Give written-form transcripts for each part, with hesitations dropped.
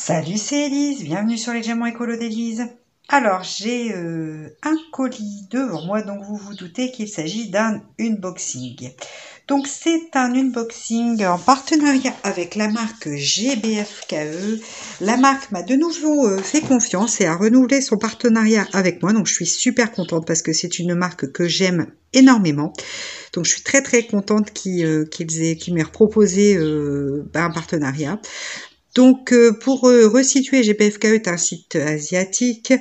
Salut, c'est Elise, bienvenue sur les diamants écolo d'Elise. Alors, j'ai un colis devant moi, donc vous vous doutez qu'il s'agit d'un unboxing. Donc, c'est un unboxing en partenariat avec la marque GBFKE. La marque m'a de nouveau fait confiance et a renouvelé son partenariat avec moi, donc je suis super contente parce que c'est une marque que j'aime énormément. Donc, je suis très contente qu'ils m'aient proposé un partenariat. Donc, pour resituer, GPFKE est un site asiatique.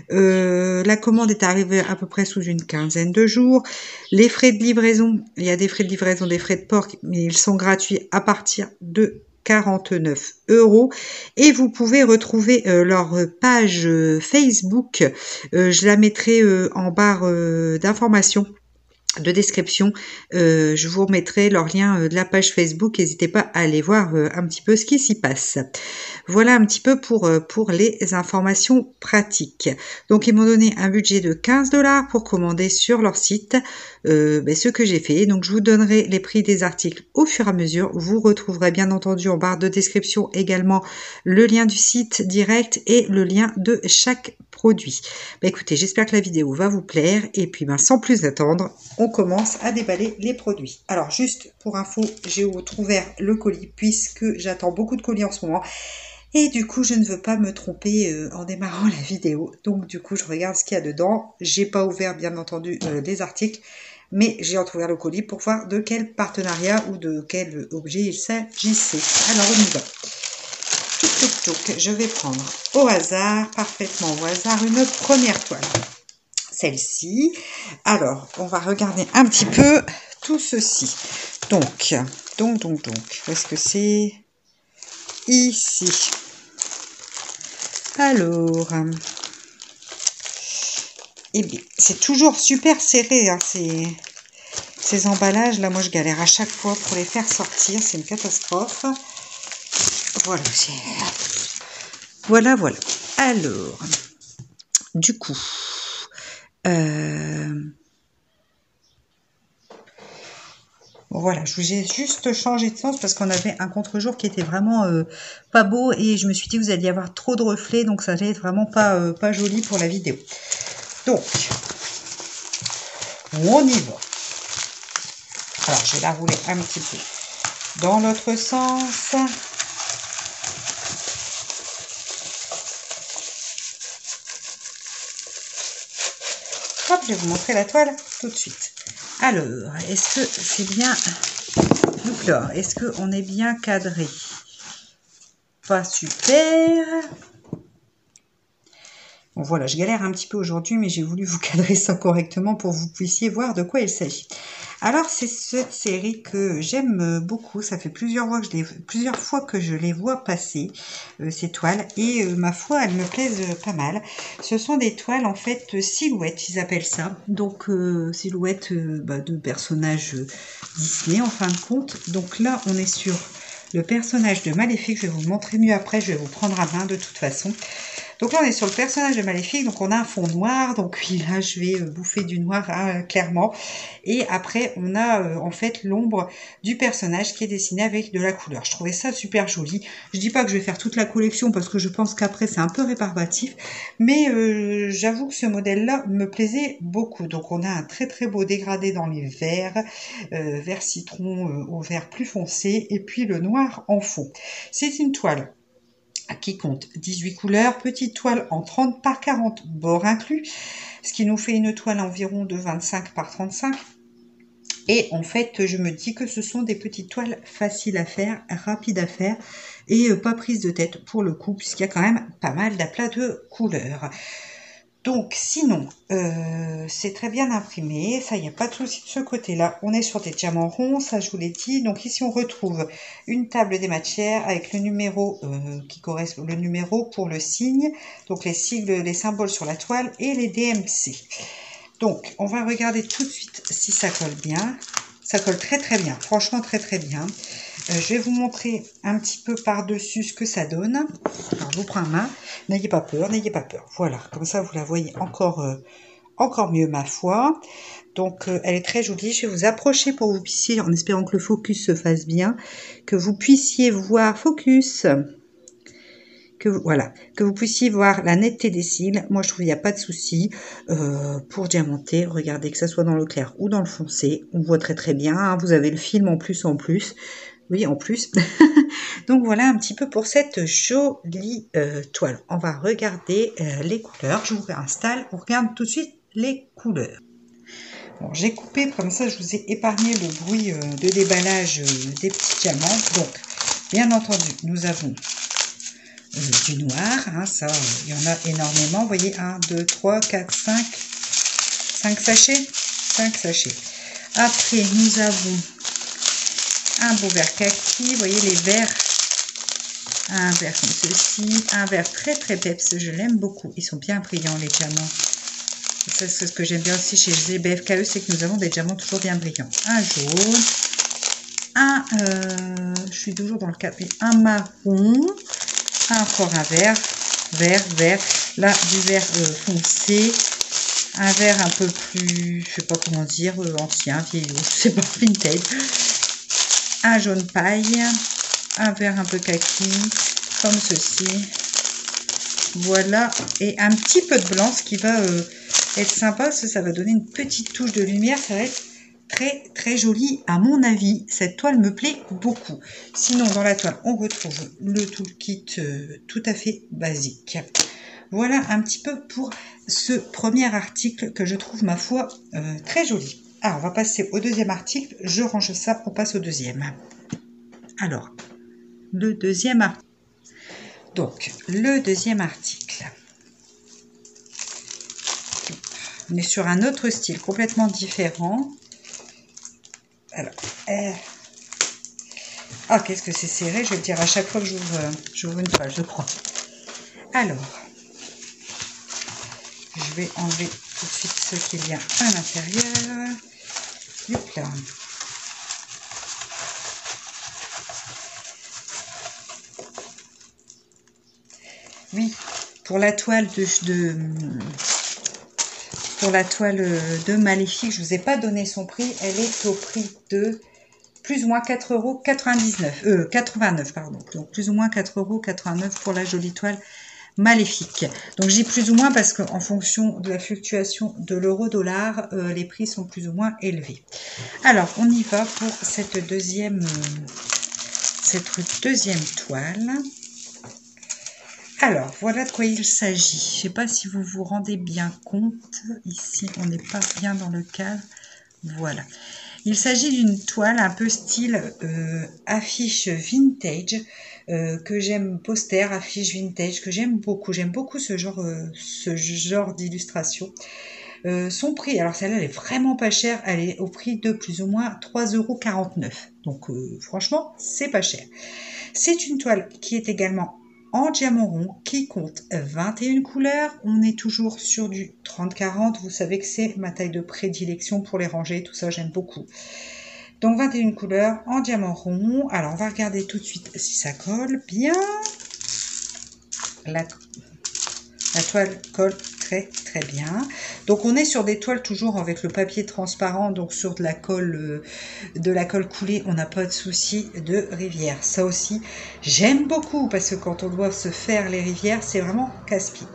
La commande est arrivée à peu près sous une quinzaine de jours. Les frais de livraison, il y a des frais de livraison, des frais de port, mais ils sont gratuits à partir de 49 € et vous pouvez retrouver leur page Facebook. Je la mettrai en barre d'informations de description, je vous remettrai leur lien de la page Facebook, n'hésitez pas à aller voir un petit peu ce qui s'y passe. Voilà un petit peu pour les informations pratiques. Donc ils m'ont donné un budget de 15 $ pour commander sur leur site, ce que j'ai fait. Donc je vous donnerai les prix des articles au fur et à mesure. Vous retrouverez bien entendu en barre de description également le lien du site direct et le lien de chaque produit. Écoutez, j'espère que la vidéo va vous plaire et puis sans plus attendre, on commence à déballer les produits. Alors juste pour info, j'ai ouvert le colis puisque j'attends beaucoup de colis en ce moment. Et du coup, je ne veux pas me tromper en démarrant la vidéo. Donc du coup, je regarde ce qu'il y a dedans. J'ai pas ouvert bien entendu les articles, mais j'ai entrouvert le colis pour voir de quel partenariat ou de quel objet il s'agissait. Alors on y va. Je vais prendre au hasard, parfaitement au hasard, une première toile. Celle-ci. Alors, on va regarder un petit peu tout ceci. Donc, où est-ce que c'est? Ici. Alors, eh bien, c'est toujours super serré, hein, ces emballages. Là, moi, je galère à chaque fois pour les faire sortir. C'est une catastrophe. Voilà. Voilà. Alors, du coup, voilà, je vous ai juste changé de sens parce qu'on avait un contre-jour qui était vraiment pas beau et je me suis dit que vous alliez avoir trop de reflets, donc ça allait être vraiment pas joli pour la vidéo. Donc, on y va. Alors, je vais la rouler un petit peu dans l'autre sens. Hop, je vais vous montrer la toile tout de suite. Alors, est-ce que c'est bien... Donc là, est-ce qu'on est bien cadré? Pas super. Bon, voilà, je galère un petit peu aujourd'hui, mais j'ai voulu vous cadrer ça correctement pour que vous puissiez voir de quoi il s'agit. Alors, c'est cette série que j'aime beaucoup. Ça fait plusieurs fois que je les vois passer, ces toiles. Et ma foi, elles me plaisent pas mal. Ce sont des toiles, en fait, silhouettes, ils appellent ça. Donc, silhouettes de personnages Disney, en fin de compte. Donc là, on est sur le personnage de Maléfique. Je vais vous le montrer mieux après. Je vais vous prendre à main de toute façon. Donc là, on est sur le personnage de Maléfique, donc on a un fond noir, donc oui, là, je vais bouffer du noir, hein, clairement. Et après, on a en fait l'ombre du personnage qui est dessiné avec de la couleur. Je trouvais ça super joli. Je dis pas que je vais faire toute la collection parce que je pense qu'après, c'est un peu rébarbatif, mais j'avoue que ce modèle-là me plaisait beaucoup. Donc on a un très beau dégradé dans les verts, vert citron au vert plus foncé, et puis le noir en fond. C'est une toile qui compte 18 couleurs, petite toile en 30 par 40 bords inclus, ce qui nous fait une toile environ de 25 par 35. Et en fait, je me dis que ce sont des petites toiles faciles à faire, rapides à faire et pas prises de tête pour le coup, puisqu'il y a quand même pas mal d'aplats de couleurs. Donc, sinon, c'est très bien imprimé. Ça, il n'y a pas de souci de ce côté-là. On est sur des diamants ronds, ça, je vous l'ai dit. Donc, ici, on retrouve une table des matières avec le numéro qui correspond, le numéro pour le signe. Donc, les sigles, les symboles sur la toile et les DMC. Donc, on va regarder tout de suite si ça colle bien. Ça colle très bien. Franchement, très bien. Je vais vous montrer un petit peu par-dessus ce que ça donne. Alors, je vous prends en main. N'ayez pas peur. Voilà, comme ça, vous la voyez encore mieux, ma foi. Donc, elle est très jolie. Je vais vous approcher pour que vous puissiez, en espérant que le focus se fasse bien, que vous puissiez voir voilà, que vous puissiez voir la netteté des cils. Moi, je trouve qu'il n'y a pas de souci pour diamanter. Regardez, que ça soit dans le clair ou dans le foncé, on voit très très bien. Hein. Vous avez le film en plus. Oui, en plus. Donc voilà un petit peu pour cette jolie toile. On va regarder les couleurs. Je vous réinstalle. On regarde tout de suite les couleurs. Bon, j'ai coupé comme ça, je vous ai épargné le bruit de déballage des petits diamants. Donc, bien entendu, nous avons du noir. Hein, ça, il y en a énormément. Vous voyez, 1, 2, 3, 4, 5 sachets. 5 sachets. Après, nous avons un beau vert kaki. Vous voyez, les verts. Un vert comme ceci. Un vert très très peps. Je l'aime beaucoup. Ils sont bien brillants, les diamants. Ça, c'est ce que j'aime bien aussi chez GBFKE, c'est que nous avons des diamants toujours bien brillants. Un jaune. Je suis toujours dans le cadre. Un marron. Encore un vert. Vert. Là, du vert foncé. Un vert un peu plus, je sais pas comment dire, ancien, vieillot, je sais pas, vintage. Un jaune paille. Un vert un peu kaki, comme ceci. Voilà. Et un petit peu de blanc, ce qui va être sympa, parce que ça va donner une petite touche de lumière. Ça va être très très joli à mon avis. Cette toile me plaît beaucoup. Sinon, dans la toile, on retrouve le toolkit tout à fait basique. Voilà un petit peu pour ce premier article que je trouve, ma foi, très joli. Alors, on va passer au deuxième article. Je range ça, on passe au deuxième. Alors, le deuxième article. Donc, le deuxième article. On est sur un autre style complètement différent. Alors, ah, qu'est-ce que c'est serré, je vais le dire à chaque fois que j'ouvre une toile, je crois. Alors, je vais enlever tout de suite ce qu'il y a à l'intérieur. Hop là. Oui, pour la toile de Maléfique, je ne vous ai pas donné son prix. Elle est au prix de plus ou moins 4,89 €, pardon. Donc plus ou moins 4,89 € pour la jolie toile Maléfique. Donc j'ai plus ou moins parce qu'en fonction de la fluctuation de l'euro-dollar, les prix sont plus ou moins élevés. Alors on y va pour cette deuxième toile. Alors, voilà de quoi il s'agit. Je ne sais pas si vous vous rendez bien compte. Ici, on n'est pas bien dans le cadre. Voilà. Il s'agit d'une toile un peu style affiche vintage, que j'aime, poster, affiche vintage, que j'aime beaucoup. J'aime beaucoup ce genre d'illustration. Son prix, alors celle-là, elle est vraiment pas chère. Elle est au prix de plus ou moins 3,49 €. Donc, franchement, c'est pas cher. C'est une toile qui est également en diamant rond, qui compte 21 couleurs. On est toujours sur du 30-40. Vous savez que c'est ma taille de prédilection pour les rangées. Tout ça, j'aime beaucoup. Donc, 21 couleurs en diamant rond. Alors, on va regarder tout de suite si ça colle bien. La toile colle très très bien. Donc on est sur des toiles toujours avec le papier transparent, donc sur de la colle coulée, on n'a pas de souci de rivière. Ça aussi j'aime beaucoup parce que quand on doit se faire les rivières, c'est vraiment casse-pied.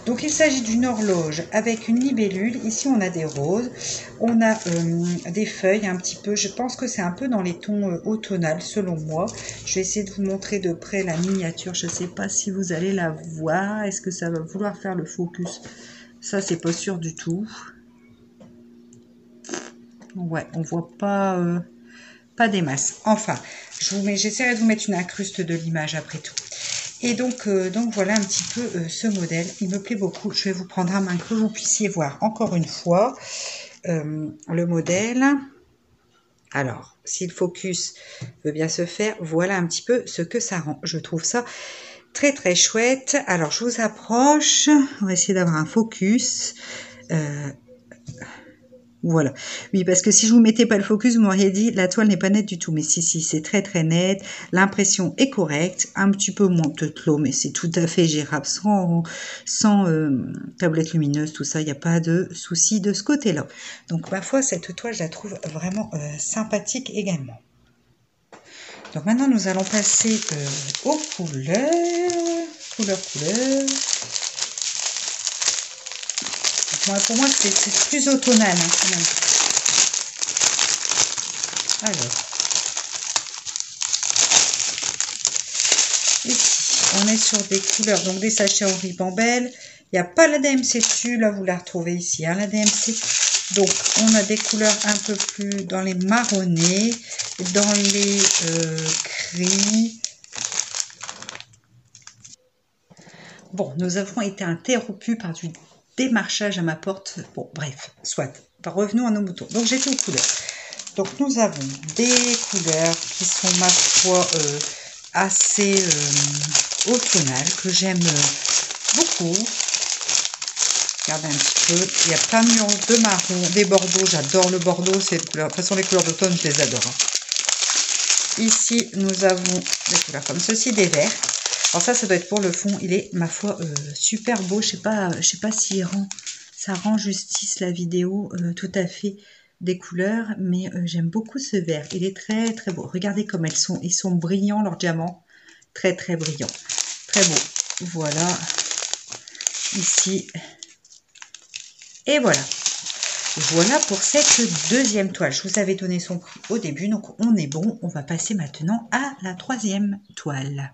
Donc il s'agit d'une horloge avec une libellule. Ici on a des roses, on a des feuilles un petit peu, je pense que c'est un peu dans les tons automnales selon moi. Je vais essayer de vous montrer de près la miniature, je ne sais pas si vous allez la voir, est-ce que ça va vouloir faire le focus? Ça, c'est pas sûr du tout. Ouais, on voit pas, pas des masses. Enfin, j'essaierai de vous mettre une incruste de l'image après tout. Et donc voilà un petit peu ce modèle. Il me plaît beaucoup. Je vais vous prendre à main que vous puissiez voir encore une fois le modèle. Alors, si le focus veut bien se faire, voilà un petit peu ce que ça rend. Je trouve ça très très chouette. Alors je vous approche, on va essayer d'avoir un focus. Voilà. Oui, parce que si je vous mettais pas le focus, vous m'auriez dit la toile n'est pas nette du tout. Mais si, c'est très très net. L'impression est correcte, un petit peu moins de clos, mais c'est tout à fait gérable sans tablette lumineuse, tout ça. Il n'y a pas de souci de ce côté-là. Donc ma foi, cette toile, je la trouve vraiment sympathique également. Donc maintenant, nous allons passer aux couleurs. couleur. Pour moi, c'est plus automnal, hein, quand même. Alors, ici, on est sur des couleurs, donc des sachets en ribambelle. Il n'y a pas la DMC dessus, là vous la retrouvez ici, hein, la DMC. Donc, on a des couleurs un peu plus dans les marronnés, dans les gris. Bon, nous avons été interrompus par du démarchage à ma porte. Bon, bref, soit. Revenons à nos moutons. Donc, j'étais aux couleurs. Donc, nous avons des couleurs qui sont, ma foi, assez automnales, que j'aime beaucoup. Regardez un petit peu. Il y a plein de marron, des bordeaux. J'adore le bordeaux. De toute façon, les couleurs d'automne, je les adore. Hein. Ici, nous avons des couleurs comme ceci, des verts. Alors ça doit être pour le fond. Il est, ma foi, super beau. Je sais pas si ça rend justice la vidéo tout à fait des couleurs, mais j'aime beaucoup ce vert. Il est très très beau. Regardez comme ils sont brillants, leurs diamants. Très très brillants. Très beau. Voilà. Ici. Et voilà. Voilà pour cette deuxième toile. Je vous avais donné son prix au début, donc on est bon. On va passer maintenant à la troisième toile.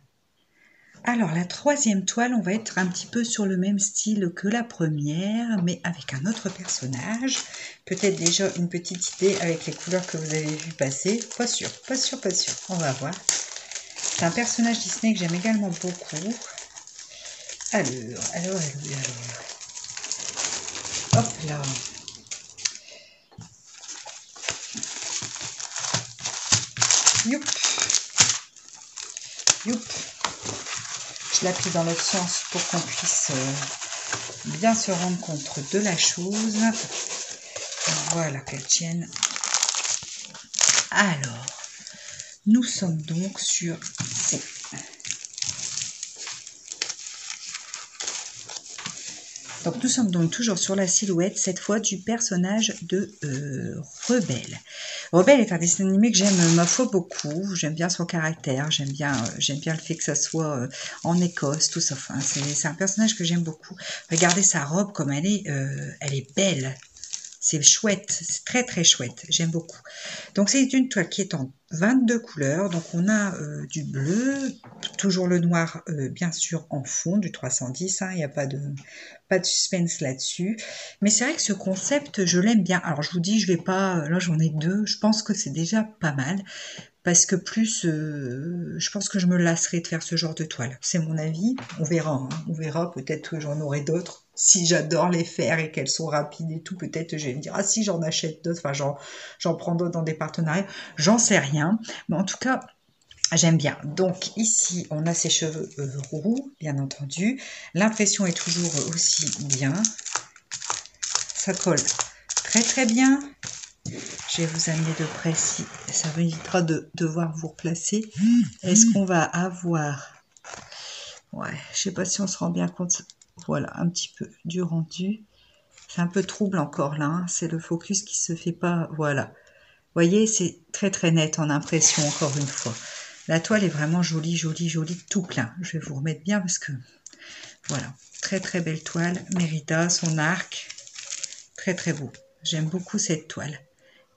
Alors, la troisième toile, on va être un petit peu sur le même style que la première, mais avec un autre personnage. Peut-être déjà une petite idée avec les couleurs que vous avez vu passer. Pas sûr, pas sûr, pas sûr. On va voir. C'est un personnage Disney que j'aime également beaucoup. Alors. Hop là. Youp. Youp. Je l'appuie dans l'autre sens pour qu'on puisse bien se rendre compte de la chose. Voilà qu'elle tienne. Alors, nous sommes donc sur ces. Donc nous sommes donc toujours sur la silhouette, cette fois du personnage de Rebelle. Rebelle est un dessin animé que j'aime, ma foi, beaucoup. J'aime bien son caractère, j'aime bien le fait que ça soit en Écosse, tout ça. Enfin, c'est un personnage que j'aime beaucoup. Regardez sa robe comme elle est belle. C'est chouette, c'est très très chouette, j'aime beaucoup. Donc c'est une toile qui est en 22 couleurs, donc on a du bleu, toujours le noir bien sûr en fond, du 310, hein, il n'y a pas de suspense là-dessus. Mais c'est vrai que ce concept, je l'aime bien. Alors je vous dis, je vais pas, là j'en ai deux, je pense que c'est déjà pas mal. Parce que plus, je pense que je me lasserai de faire ce genre de toile. C'est mon avis, on verra. Hein. On verra, peut-être que j'en aurai d'autres. Si j'adore les faire et qu'elles sont rapides et tout, peut-être je vais me dire, ah si j'en achète d'autres, enfin j'en prends d'autres dans des partenariats. J'en sais rien. Mais en tout cas, j'aime bien. Donc ici, on a ses cheveux roux, bien entendu. L'impression est toujours aussi bien. Ça colle très très bien. Je vais vous amener de près si ça m'évitera de devoir vous replacer. Est-ce qu'on va avoir... Ouais, je sais pas si on se rend bien compte. Voilà, un petit peu du rendu. C'est un peu trouble encore là. Hein. C'est le focus qui se fait pas... Voilà. Vous voyez, c'est très très net en impression encore une fois. La toile est vraiment jolie, jolie, jolie, tout plein. Je vais vous remettre bien parce que... Voilà, très très belle toile. Mérida, son arc. Très très beau. J'aime beaucoup cette toile.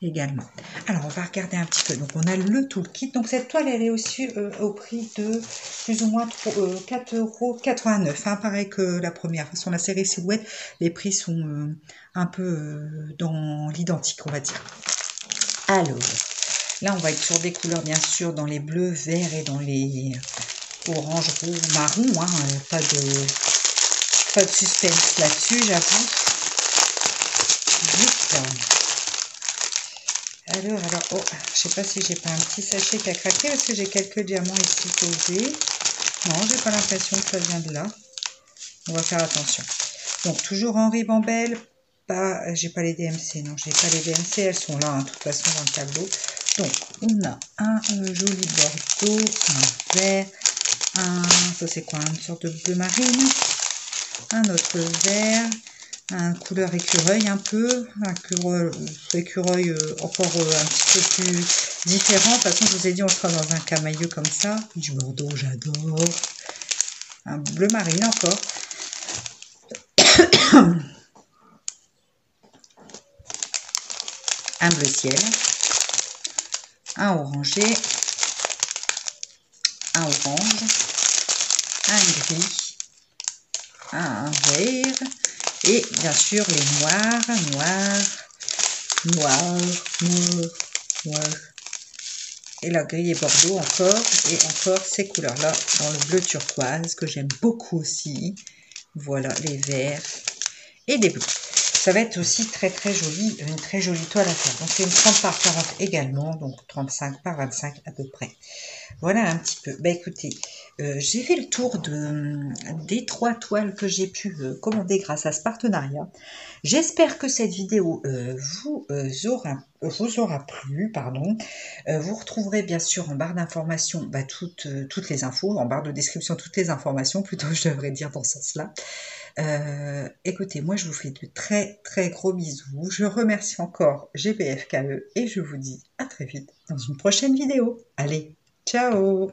Également. Alors, on va regarder un petit peu. Donc, on a le toolkit. Donc, cette toile, elle est aussi au prix de plus ou moins 4,89 €. Hein, pareil que la première. De toute façon, la série Silhouette, les prix sont un peu dans l'identique, on va dire. Alors, là, on va être sur des couleurs, bien sûr, dans les bleus, verts et dans les orange, rouge, marron. Hein, pas de suspense là-dessus, j'avoue. Alors, oh, je sais pas si j'ai pas un petit sachet qui a craqué parce que j'ai quelques diamants ici posés. Non, j'ai pas l'impression que ça vient de là. On va faire attention. Donc, toujours en ribambelle. J'ai pas les DMC, non, j'ai pas les DMC, elles sont là, hein, de toute façon, dans le tableau. Donc, on a un joli bordeaux, un vert, ça c'est quoi, une sorte de bleu marine, un autre vert, un couleur écureuil un peu, un écureuil encore un petit peu plus différent. De toute façon, je vous ai dit, on sera dans un camailleux comme ça. Du bordeaux, j'adore. un bleu marine encore. Un bleu ciel, un orangé, un orange, un gris, un vert et bien sûr les noirs, et la gris et bordeaux encore, et encore ces couleurs-là dans le bleu turquoise que j'aime beaucoup aussi. Voilà les verts et des bleus. Ça va être aussi très joli, une très jolie toile à faire. Donc c'est une 30 par 40 également, donc 35 par 25 à peu près. Voilà un petit peu. Bah écoutez, j'ai fait le tour des 3 toiles que j'ai pu commander grâce à ce partenariat. J'espère que cette vidéo vous aura plu, pardon. Vous retrouverez bien sûr en barre d'informations toutes les infos, en barre de description toutes les informations, plutôt je devrais dire dans ce sens-là. Écoutez, moi je vous fais de très gros bisous. Je remercie encore GPFKE et je vous dis à très vite dans une prochaine vidéo. Allez, ciao!